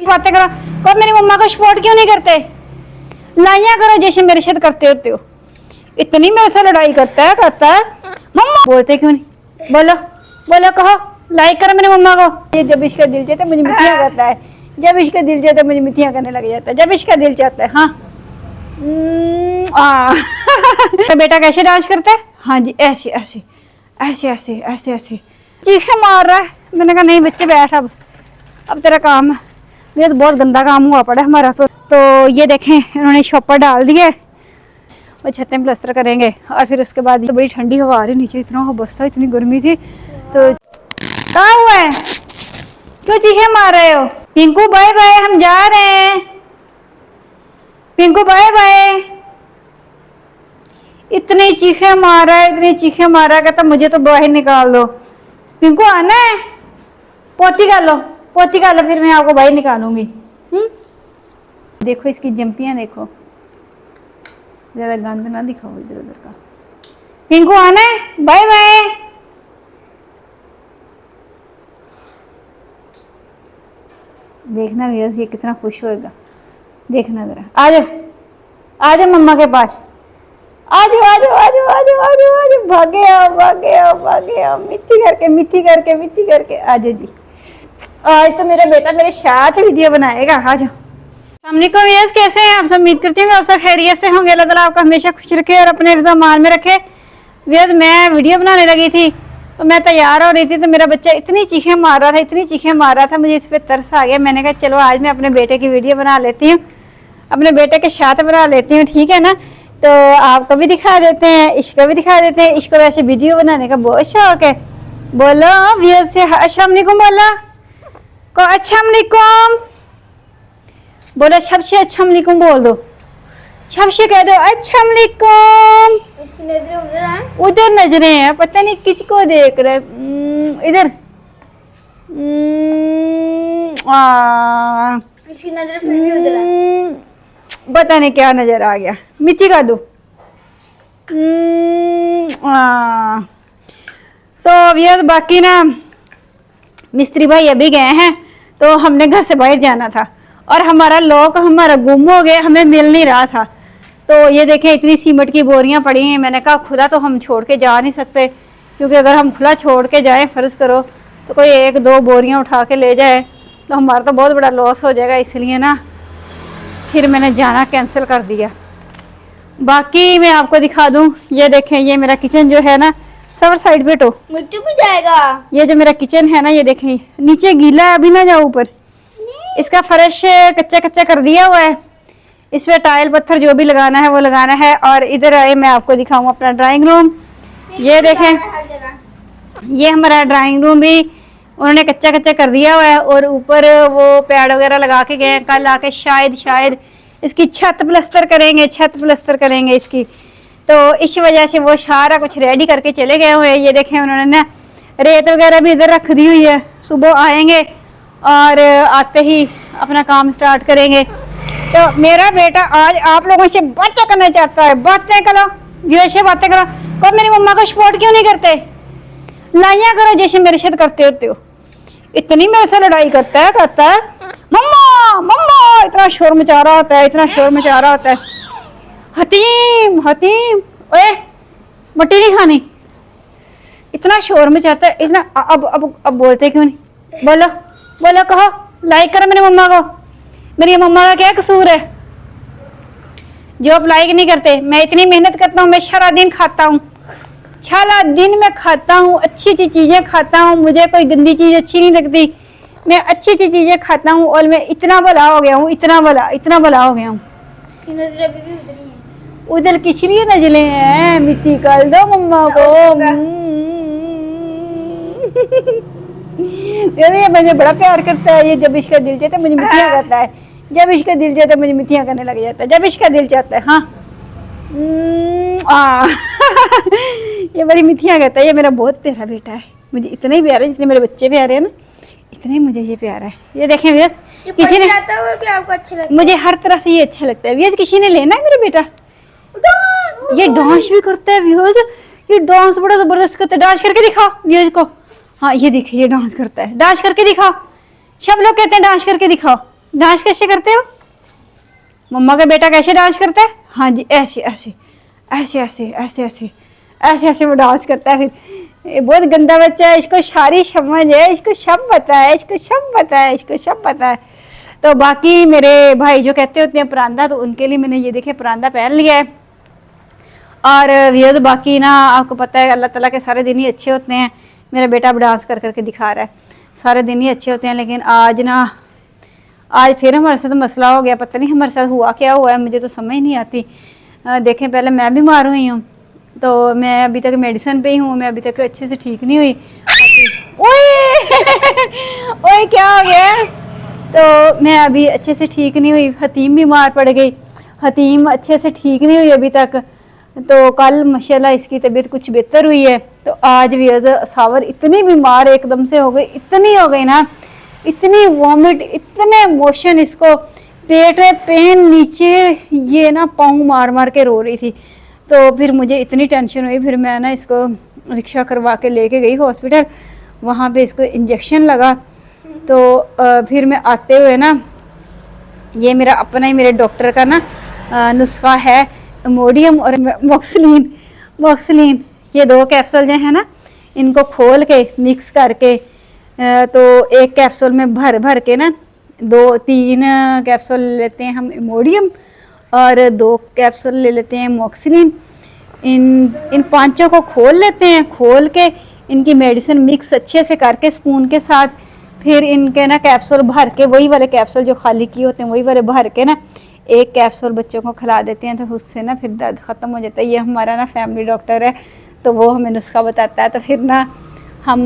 बातें करो। कब मेरी मम्मा को सपोर्ट क्यों नहीं करते? लाइया करो जैसे मेरे साथ करते होते हो। इतनी मेरे से लड़ाई करता है मम्मा। बोलते क्यों नहीं? बोलो बोलो, कहो लाइक करो मेरी मम्मा को। ये जब इसका दिल चाहता है मुझे मिठियाँ करता है, जब इसका दिल चाहता है मुझे मिठियाँ करने लग जाता है, जब इसका दिल चाहता है। हाँ तो बेटा कैसे डांस करता है? हाँ जी, ऐसे ऐसे ऐसे ऐसे ऐसे ऐसे चीखे मार रहा है। मैंने कहा नहीं बच्चे बैठ, अब तेरा काम है। ये तो बहुत गंदा काम हुआ पड़ा हमारा। तो ये देखें इन्होंने शॉपर डाल दिया, वो छतें प्लस्तर करेंगे और फिर उसके बाद तो बड़ी ठंडी हवा आ रही नीचे, इतना बस था, इतनी गर्मी थी। तो कहाँ हुआ है? क्यों चीखे मार रहे हो? पिंकू बाय बाय, हम जा रहे हैं। Pinku bye bye. इतनी चीखे मारा है, इतनी चीखे मारा, कहता मुझे तो बाहर निकाल दो। पिंकू आना है? पोती कर लो, पोती कर लो, फिर मैं आपको बाहर निकालूंगी। देखो इसकी जंपियां देखो, ज्यादा गंद ना दिखाओ इधर उधर का। पिंकू आना है? Bye bye. देखना व्यूअर्स ये कितना खुश होएगा, देखना जरा। आ जाओ आ जाओ मम्मा के पास, आ जाओ आ जाओ आ जाओ आ जाओ आ जाओ आ जाओ, भागे आओ भागे आओ भागे आओ, मिट्टी करके मिट्टी करके मिट्टी करके। आ जाओ जी, आज तो मेरा बेटा मेरे साथ वीडियो बनाएगा। आ जाओ। अस्सलामुअलैकुम व्यूअर्स, कैसे हैं आप सब? उम्मीद करती हूँ आप सब खैरियत से होंगे। अल्लाह ताला आपको हमेशा खुश रखे और अपने मान में रखे। व्यूअर्स मैं वीडियो बनाने लगी थी तो मैं तैयार हो रही थी तो मेरा बच्चा इतनी चीखें मार रहा था, इतनी चीखें मार रहा था, मुझे इस पर तरस आ गया। मैंने कहा चलो आज मैं अपने बेटे की वीडियो बना लेती हूँ, अपने बेटे के साथ बना लेती हूँ, ठीक है ना। तो आपको भी दिखा देते हैं, इसको भी दिखा देते हैं। इसको वैसे वीडियो बनाने का बहुत शौक है। बोलो व्यूअर्स से अस्सलाम वालेकुम, बोला को अस्सलाम वालेकुम बोलो, सबसे अस्सलाम वालेकुम बोल दो, सबसे कह दो अस्सलाम वालेकुम। उधर नजरें हैं, पता नहीं किसको देख रहे। इधर पता नहीं क्या नजर आ गया, मिट्टी कर दो। तो व्यूअर्स बाकी ना मिस्त्री भाई अभी गए हैं, तो हमने घर से बाहर जाना था और हमारा लॉक हमारा गुम हो गया, हमें मिल नहीं रहा था। तो ये देखें इतनी सीमेंट की बोरियां पड़ी हैं। मैंने कहा खुला तो हम छोड़ के जा नहीं सकते, क्योंकि अगर हम खुला छोड़ के जाएं फ़र्ज़ करो तो कोई एक दो बोरियां उठा के ले जाए तो हमारा तो बहुत बड़ा लॉस हो जाएगा, इसलिए ना फिर मैंने जाना कैंसिल कर दिया। बाकी मैं आपको दिखा दूँ, ये देखें ये मेरा किचन जो है ना, सवर साइड पे तो मिट्टी भी जाएगा। ये जो मेरा किचन है ना, ये देखें नीचे गीला है, अभी ना जाओ ऊपर। इसका फर्श कच्चा कच्चा कर दिया हुआ है, इस पे टाइल पत्थर जो भी लगाना है वो लगाना है। और इधर आए मैं आपको दिखाऊं अपना ड्राइंग रूम। ये देखें ये हमारा ड्राइंग रूम भी उन्होंने कच्चा कच्चा कर दिया हुआ है और ऊपर वो पैड वगैरह लगा के गए। कल आके शायद इसकी छत प्लस्तर करेंगे, छत प्लस्तर करेंगे इसकी। तो इस वजह से वो सारा कुछ रेडी करके चले गए हुए हैं। ये देखें उन्होंने ना रेत वगैरह भी इधर रख दी हुई है, सुबह आएंगे और आते ही अपना काम स्टार्ट करेंगे। तो मेरा बेटा आज आप लोगों से बातें करना चाहता है, बातें करो, जैसे बातें करो। कब मेरी मम्मा को सपोर्ट क्यों नहीं करते? लाइया करो जैसे मेरे साथ करते होते हो। इतनी मेरे से लड़ाई करता है मम्मा मम्मा, इतना शोर मचा रहा होता है, इतना शोर मचा रहा होता है। हतीम हतीम ओए मट्टी नहीं खानी, इतना शोर मचाता है इतना। अब बोलते क्यों नहीं? बोलो बोलो, कहो लाइक करो मेरी मम्मा को। मेरी मम्मा का क्या कसूर है जो आप लाइक नहीं करते? मैं इतनी मेहनत करता हूँ, मैं सारा दिन खाता हूँ, सारा दिन मैं खाता हूँ, अच्छी अच्छी चीज़ें खाता हूँ, मुझे कोई गंदी चीज़ अच्छी नहीं लगती। मैं अच्छी अच्छी चीज़ें खाता हूँ और मैं इतना भला हो गया हूँ, इतना भला हो गया हूँ। उधर किस लिए नजरें हैं? मिट्टी कर दो मम्मा को। ये मुझे बड़ा प्यार करता है। ये जब इसका दिल चाहता है मुझे मिठियाँ करता है, जब इसका दिल चाहता है मुझे मिठियाँ करने लग जाता है, जब इसका दिल चाहता है। हाँ ये बड़ी मिठियाँ करता है। ये मेरा बहुत प्यारा बेटा है, मुझे इतना ही प्यारा है जितने मेरे बच्चे प्यारे हैं ना, इतना ही मुझे ये प्यारा है। ये देखें व्यूअर्स, किसी ने आपको अच्छा लगता है? मुझे हर तरह से ये अच्छा लगता है व्यूअर्स। किसी ने लेना है मेरा बेटा? ये डांस भी करता है व्यूअर्स, ये डांस बड़ा जबरदस्त करता है। डांस करके दिखाओ व्यूअर्स को। हाँ ये देखिए ये डांस करता है, डांस करके दिखाओ। सब लोग कहते हैं डांस करके दिखाओ। डांस कैसे करते हो? मम्मा का बेटा कैसे डांस करता है? हाँ जी, ऐसे ऐसे ऐसे ऐसे ऐसे ऐसे ऐसे ऐसे वो डांस करता है। फिर ये बहुत गंदा बच्चा है, इसको सारी समझ है, इसको सब पता है, इसको सब पता है, इसको सब पता है। तो बाकी मेरे भाई जो कहते होते हैं परांदा, तो उनके लिए मैंने ये देखे परांदा पहन लिया है। और वियर्स बाकी ना आपको पता है अल्लाह ताला के सारे दिन ही अच्छे होते हैं। मेरा बेटा अब डांस कर करके दिखा रहा है, सारे दिन ही अच्छे होते हैं। लेकिन आज फिर हमारे साथ मसला हो गया, पता नहीं हमारे साथ हुआ क्या हुआ है, मुझे तो समझ नहीं आती। देखें पहले मैं बीमार हुई हूँ, तो मैं अभी तक मेडिसिन पे ही हूँ, मैं अभी तक अच्छे से ठीक नहीं हुई। ओए ओए क्या हो गया? तो मैं अभी अच्छे से ठीक नहीं हुई, हतीम बीमार पड़ गई, हतीम अच्छे से ठीक नहीं हुई अभी तक। तो कल माशाल्लाह इसकी तबीयत कुछ बेहतर हुई है। तो आज भी सावर इतनी बीमार एकदम से हो गई, इतनी हो गई ना, इतनी वॉमिट, इतने मोशन, इसको पेट में पेन, नीचे ये ना पाँव मार मार के रो रही थी। तो फिर मुझे इतनी टेंशन हुई, फिर मैं ना इसको रिक्शा करवा के लेके गई हॉस्पिटल, वहाँ पे इसको इंजेक्शन लगा। तो फिर मैं आते हुए ना, ये मेरा अपना ही मेरे डॉक्टर का ना नुस्खा है, इमोडियम और मॉक्सिलिन, ये 2 कैप्सूल जो है ना, इनको खोल के मिक्स करके तो एक कैप्सूल में भर भर के ना 2-3 कैप्सूल लेते हैं हम इमोडियम, और 2 कैप्सूल ले लेते हैं मॉक्सिलिन। इन 5 को खोल लेते हैं, खोल के इनकी मेडिसिन मिक्स अच्छे से करके स्पून के साथ, फिर इनके ना कैप्सूल भर के, वही वाले कैप्सूल जो खाली किए होते हैं वही वाले भर के ना 1 कैप्सूल बच्चों को खिला देते हैं। तो उससे ना फिर दर्द ख़त्म हो जाता है। ये हमारा ना फैमिली डॉक्टर है, तो वो हमें नुस्खा बताता है। तो फिर ना हम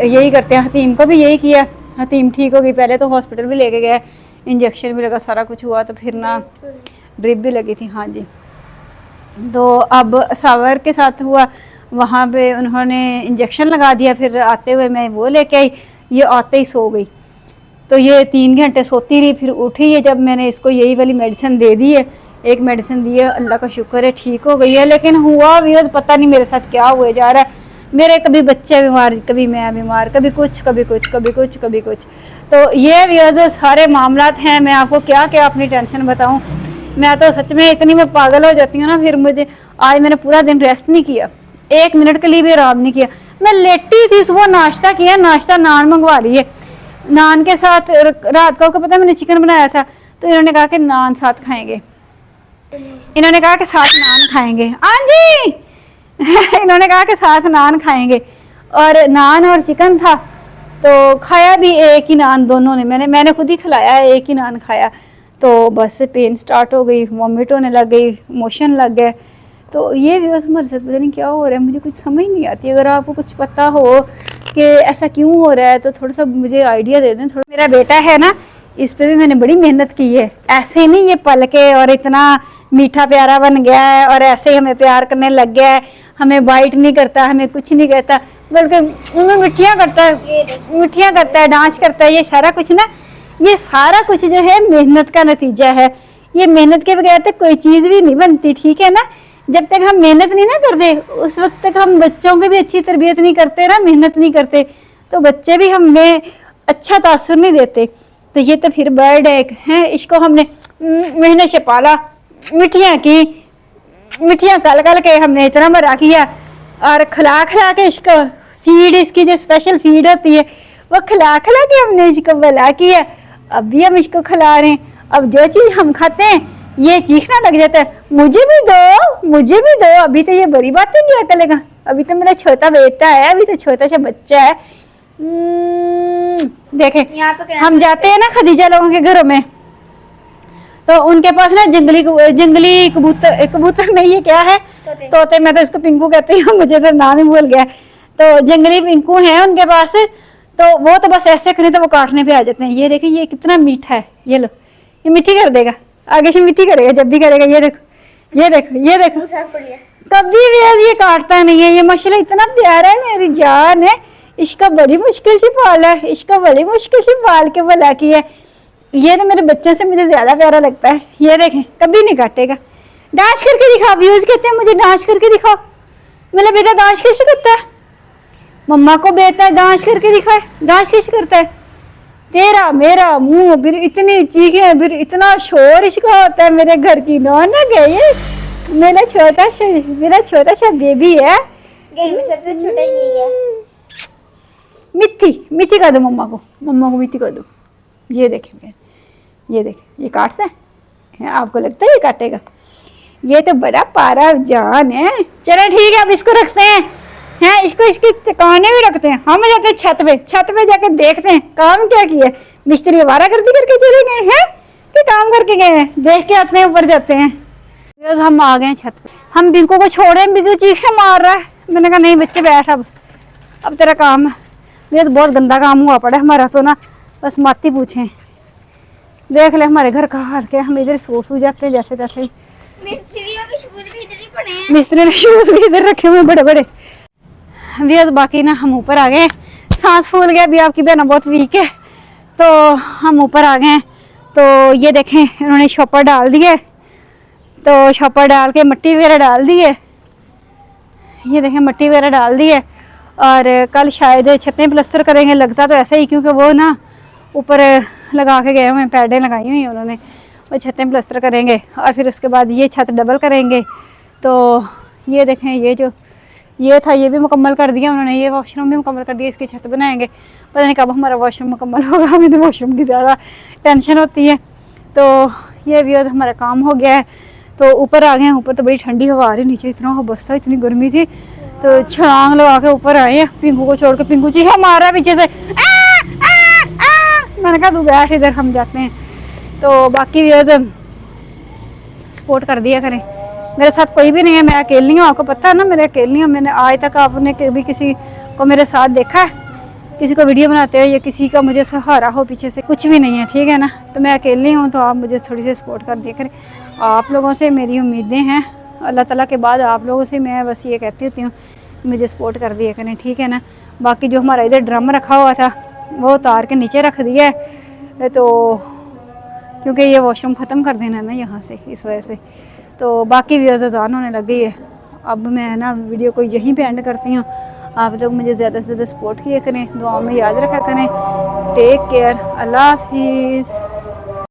यही करते हैं। हतीम को भी यही किया, हतीम ठीक हो गई, पहले तो हॉस्पिटल भी लेके गए, इंजेक्शन भी लगा, सारा कुछ हुआ। तो फिर ना ड्रिप भी लगी थी। हाँ जी, तो अब सावर के साथ हुआ, वहाँ पे उन्होंने इंजेक्शन लगा दिया। फिर आते हुए मैं वो लेके आई, ये आते ही सो गई। तो ये 3 घंटे सोती रही, फिर उठी है जब मैंने इसको यही वाली मेडिसिन दे दी है, एक मेडिसिन दी है, अल्लाह का शुक्र है ठीक हो गई है। लेकिन हुआ भी पता नहीं मेरे साथ क्या हुए जा रहा है, मेरे कभी बच्चे बीमार, कभी मैं बीमार, कभी कुछ कभी कुछ कभी कुछ कभी कुछ। तो ये भी सारे मामलात हैं। मैं आपको क्या क्या अपनी टेंशन बताऊं, मैं तो सच में इतनी मैं पागल हो जाती हूँ ना। फिर मुझे आज मैंने पूरा दिन रेस्ट नहीं किया, 1 मिनट के लिए भी आराम नहीं किया। मैं लेटी थी, सुबह नाश्ता किया, नाश्ता नान मंगवा लिए, नान के साथ रात को पता है मैंने चिकन बनाया था, तो इन्होंने कहा कि नान साथ खाएंगे, इन्होंने कहा कि साथ नान खाएंगे। हाँ जी इन्होंने कहा कि साथ नान खाएंगे, और नान और चिकन था। तो खाया भी एक ही नान दोनों ने, मैंने खुद ही खिलाया, एक ही नान खाया। तो बस पेन स्टार्ट हो गई, वॉमिट होने लग गई, मोशन लग गए। तो ये भी हमारे साथ पता नहीं क्या हो रहा है, मुझे कुछ समझ नहीं आती। अगर आपको कुछ पता हो कि ऐसा क्यों हो रहा है तो थोड़ा सा मुझे आइडिया दे दें। थोड़ा मेरा बेटा है ना, इस पे भी मैंने बड़ी मेहनत की है, ऐसे नहीं ये पल के और इतना मीठा प्यारा बन गया है और ऐसे ही हमें प्यार करने लग गया है, हमें बाइट नहीं करता, हमें कुछ नहीं कहता, बल्कि मिठियाँ करता है, डांस करता है। ये सारा कुछ ना, ये सारा कुछ जो है मेहनत का नतीजा है। ये मेहनत के बगैर तो कोई चीज़ भी नहीं बनती, ठीक है ना। जब तक हम मेहनत नहीं ना करते, उस वक्त तक हम बच्चों की भी अच्छी तरबियत नहीं करते ना, मेहनत नहीं करते, तो बच्चे भी हमें अच्छा तासुर नहीं देते। तो ये तो फिर बर्ड है, इसको हमने मेहनत से पाला, मिठियाँ की, मिठियाँ कल कल के हमने इतना बड़ा किया, और खिला खिला के इसको फीड, इसकी जो स्पेशल फीड होती है वो खिला खिला के हमने इसको बला किया। अब भी हम इसको खिला रहे हैं। अब जो चीज़ हम खाते हैं ये चीखना लग जाता है, मुझे भी दो, मुझे भी दो। अभी तो ये बड़ी बात नहीं आता लगा, अभी तो मेरा छोटा बेटा है, अभी तो छोटा सा बच्चा है। देखें हम जाते हैं ना खदीजा लोगों के घरों में, तो उनके पास ना जंगली कबूतर नहीं, ये क्या है, तोते, मैं तो इसको पिंकू कहती हूँ, मुझे तो नाम ही भूल गया। तो जंगली पिंकू है उनके पास, तो वो तो बस ऐसे करें तो वो काटने पे आ जाते हैं। ये देखिए ये कितना मीठा है, ये लो, ये मिट्टी कर देगा, आगे से मिट्टी करेगा जब भी करेगा। ये देखो ये देखो ये देखो, कभी भी ये काटता नहीं है। ये माशाल्लाह इतना प्यारा है, मेरी जान है। इसका बड़ी मुश्किल से पाला है, इसका बड़ी मुश्किल से पाल के भला किया है। ये तो मेरे बच्चों से मुझे ज्यादा प्यारा लगता है। ये देखें कभी नहीं काटेगा। डांस करके दिखाओ, व्यूज कहते हैं मुझे डांस करके दिखाओ। मेरा बेटा डांस कैसे करता है, मम्मा को बेटा डांस करके दिखाए, डांस कैसे करता है, तेरा मेरा मुंह, फिर इतनी चीखें, फिर इतना शोर इसका होता है। मेरे घर की रौनक है ये। मेरा छोटा सा बेबी है। घर में सबसे छोटा यही है। मिट्टी मिट्टी कर दो मम्मा को मिट्टी कर दो। ये देखें, ये देखें, ये काटता है, आपको लगता है ये काटेगा? ये तो बड़ा पारा जान है। चलो ठीक है, अब इसको रखते हैं इसको इसके ठिकाने भी रखते हैं। हम जाते हैं छत पे जाके देखते हैं काम क्या किया। मिस्त्री आवारागर्दी करके चले गए हैं कि काम करके गए हैं, देख के आते हैं, ऊपर जाते हैं। हम आ गए छत पे। हम बिंकू को छोड़े, बिंकू चीखें मार रहा है। मैंने कहा नहीं बच्चे बैठ, अब तेरा काम है। ये तो बहुत गंदा काम हुआ पड़ा है हमारा तो ना, बस मत ही पूछें। देख ले हमारे घर का हाल के, हम इधर सो जाते हैं जैसे तैसे। मिस्त्रियों के शूज भी इधर ही पड़े हैं। मिस्त्री ने शूज भी इधर रखे हुए बड़े बड़े। तो बाकी ना हम ऊपर आ गए। सांस फूल गया, अभी आपकी बहना बहुत वीक है तो हम ऊपर आ गए। तो ये देखें इन्होंने शॉपर डाल दिए, तो शॉपर डाल के मिट्टी वगैरह डाल दिए। ये देखें मिट्टी वगैरह डाल दी है। और कल शायद छतें प्लस्तर करेंगे, लगता तो ऐसा ही, क्योंकि वो ना ऊपर लगा के गए हुए, पैडें लगाई हुई हैं उन्होंने। वो छतें प्लस्तर करेंगे और फिर उसके बाद ये छत डबल करेंगे। तो ये देखें, ये था, ये भी मुकम्मल कर दिया उन्होंने। ये वॉशरूम भी मुकम्मल कर दिया, इसकी छत बनाएंगे। पता नहीं कब हमारा वॉशरूम मुकम्मल होगा, हमें तो वॉशरूम की ज़्यादा टेंशन होती है। तो ये भी हमारा काम हो गया है। तो ऊपर आ गए हैं। ऊपर तो बड़ी ठंडी हवा आ रही, नीचे इतना बस था, इतनी गर्मी थी। तो छलांग लगा के ऊपर आए हैं। पिंकू को छोड़ के, पिंकू जी हमारा पीछे से मैंने कहा तू बैठ इधर, हम जाते हैं। तो बाकी व्यूअर्स सपोर्ट कर दिया करें। मेरे साथ कोई भी नहीं है, मैं अकेली हूँ, आपको पता है ना, मेरे अकेली हूँ। मैंने आज तक आपने कभी किसी को मेरे साथ देखा है, किसी को वीडियो बनाते हो या किसी का मुझे सहारा हो पीछे से? कुछ भी नहीं है, ठीक है ना। तो मैं अकेली हूँ, तो आप मुझे थोड़ी सी सपोर्ट कर दिया करें। आप लोगों से मेरी उम्मीदें हैं, अल्लाह ताला के बाद आप लोगों से मैं बस ये कहती होती हूँ, मुझे सपोर्ट कर दिया करें, ठीक है ना। बाकी जो हमारा इधर ड्रम रखा हुआ था वो उतार के नीचे रख दिया है, तो क्योंकि ये वॉशरूम ख़त्म कर देना है ना यहाँ से, इस वजह से। तो बाकी व्यूअर्स अज़ान होने लग गई है। अब मैं ना वीडियो को यहीं पे एंड करती हूँ। आप लोग मुझे ज़्यादा से ज़्यादा सपोर्ट किया करें, दुआ में याद रखा करें। टेक केयर, अल्लाह हाफिज़।